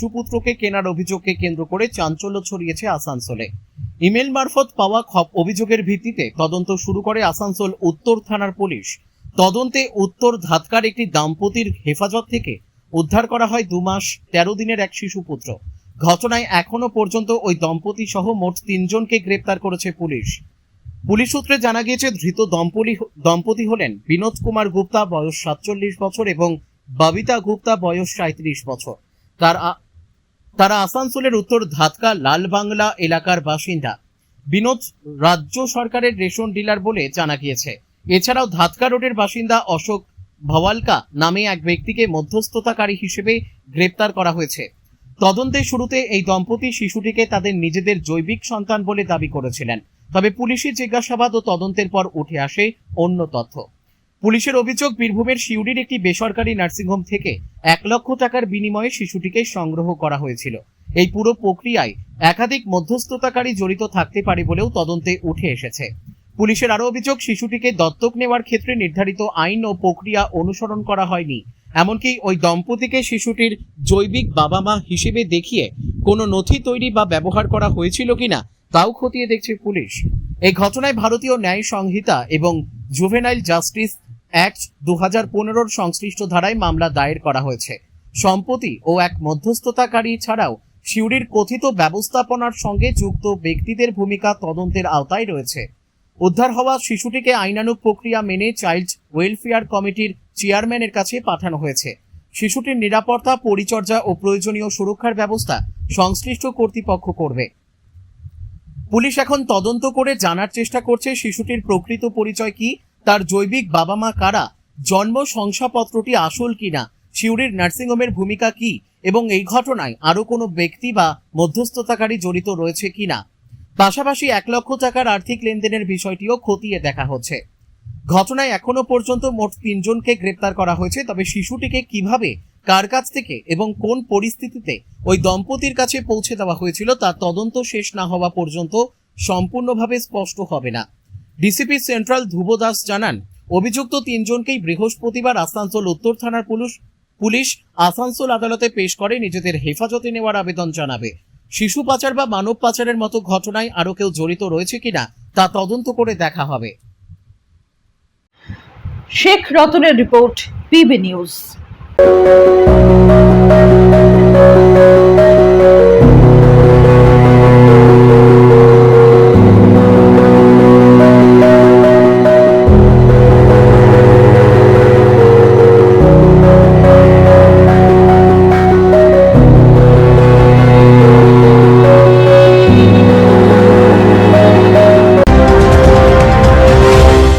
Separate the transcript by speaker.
Speaker 1: সুপুত্রকে কেনার অভিযোগকে কেন্দ্র করে চাঞ্চল্য ছড়িয়েছে আসানসোলে। ইমেল মারফত পাওয়া অভিযোগের ভিত্তিতে তদন্ত শুরু করে আসানসোল উত্তর থানার পুলিশ। তদন্তে উত্তর ধাতকার একটি দম্পতির হেফাজত থেকে উদ্ধার করা হয় 2 মাস 13 দিনের এক শিশুপুত্র। ঘটনায় এখনো পর্যন্ত ওই দম্পতি সহ মোট 3 জনকে গ্রেপ্তার করেছে পুলিশ। পুলিশ সূত্রে জানা গিয়েছে ধৃত দম্পতি হলেন বিনোদ কুমার গুপ্তা, বয়স 47 বছর, এবং ববিতা গুপ্তা, বয়স 37 বছর। তারা আসানসোলের উত্তর ধাতকা লালবাংলা এলাকার বাসিন্দা। বিনোদ রাজ্য সরকারের রেশন ডিলার বলে জানা গিয়েছে। এছাড়াও ধাতকা রোডের বাসিন্দা অশোক ভাওয়ালকা নামে এক ব্যক্তিকে মধ্যস্থতাকারী হিসেবে গ্রেপ্তার করা হয়েছে। তদন্তের শুরুতে এই দম্পতি শিশুটিকে তাদের নিজেদের জৈবিক সন্তান বলে দাবি করেছিলেন, তবে পুলিশের জিজ্ঞাসাবাদ ও তদন্তের পর উঠে আসে অন্য তথ্য। পুলিশের অভিযোগ, বীরভূমের সিউড়ির একটি বেসরকারি নার্সিংহোম থেকে 1 লক্ষ টাকার বিনিময়ে শিশুটিকে সংগ্রহ করা হয়েছিল। এই পুরো প্রক্রিয়ায় একাধিক মধ্যস্থতাকারী জড়িত থাকতে পারে বলেও তদন্তে উঠে এসেছে। পুলিশের আরও অভিযোগ, শিশুটিকে দত্তক নেওয়ার ক্ষেত্রে নির্ধারিত আইন ও প্রক্রিয়া অনুসরণ করা হয়নি। এমনকি ওই দম্পতিকে শিশুটির জৈবিক বাবা মা হিসেবে দেখিয়ে কোনো নথি তৈরি বা ব্যবহার করা হয়েছিল কিনা তাও খতিয়ে দেখছে পুলিশ। এই ঘটনায় ভারতীয় ন্যায় সংহিতা এবং জুভেনাইল জাস্টিস অ্যাক্ট 2015 সংশ্লিষ্ট ধারায় মামলা দায়ের করা হয়েছে। সম্প্রতি ও এক মধ্যস্থতাকারী ছাড়াও সিউড়ির কথিত ব্যবস্থাপনার সঙ্গে যুক্ত ব্যক্তিদের ভূমিকা তদন্তের আওতায় রয়েছে। উদ্ধার হওয়া শিশুটিকে আইনানুগ প্রক্রিয়া মেনে চাইল্ড ওয়েলফেয়ার কমিটির চেয়ারম্যানের কাছে পাঠানো হয়েছে। শিশুটির নিরাপত্তা, পরিচর্যা ও প্রয়োজনীয় সুরক্ষার ব্যবস্থা সংশ্লিষ্ট কর্তৃপক্ষ করবে। পুলিশ এখন তদন্ত করে জানার চেষ্টা করছে শিশুটির প্রকৃত পরিচয় কি, তার জৈবিক বাবা মা কারা, জন্ম শংসাপত্রটি আসল কিনা, সিউড়ির নার্সিংহোমের ভূমিকা কি, এবং এই ঘটনায় আরো কোনো ব্যক্তি বা মধ্যস্থতাকারী জড়িত রয়েছে কিনা। পাশাপাশি 1 লক্ষ টাকার আর্থিক লেনদেনের বিষয়টিও খতিয়ে দেখা হচ্ছে। ঘটনায় এখনো পর্যন্ত মোট 3 জনকে গ্রেপ্তার করা হয়েছে, তবে শিশুটিকে কিভাবে, কার কাছ থেকে এবং কোন পরিস্থিতিতে ওই দম্পতির কাছে পৌঁছে দেওয়া হয়েছিল তার তদন্ত শেষ না হওয়া পর্যন্ত সম্পূর্ণভাবে স্পষ্ট হবে না। ডিসিপি সেন্ট্রাল ধ্রুব দাস জানান, অভিযুক্ত 3 জনকেই বৃহস্পতিবার আসানসোল উত্তর থানার পুলিশ আসানসোল আদালতে পেশ করে নিজেদের হেফাজতে নেওয়ার আবেদন জানাবে। শিশু পাচার বা মানব পাচারের মতো ঘটনায় আরো কেউ জড়িত রয়েছে কিনা তা তদন্ত করে দেখা হবে।
Speaker 2: শেখ রতনের রিপোর্ট, পিবি নিউজ।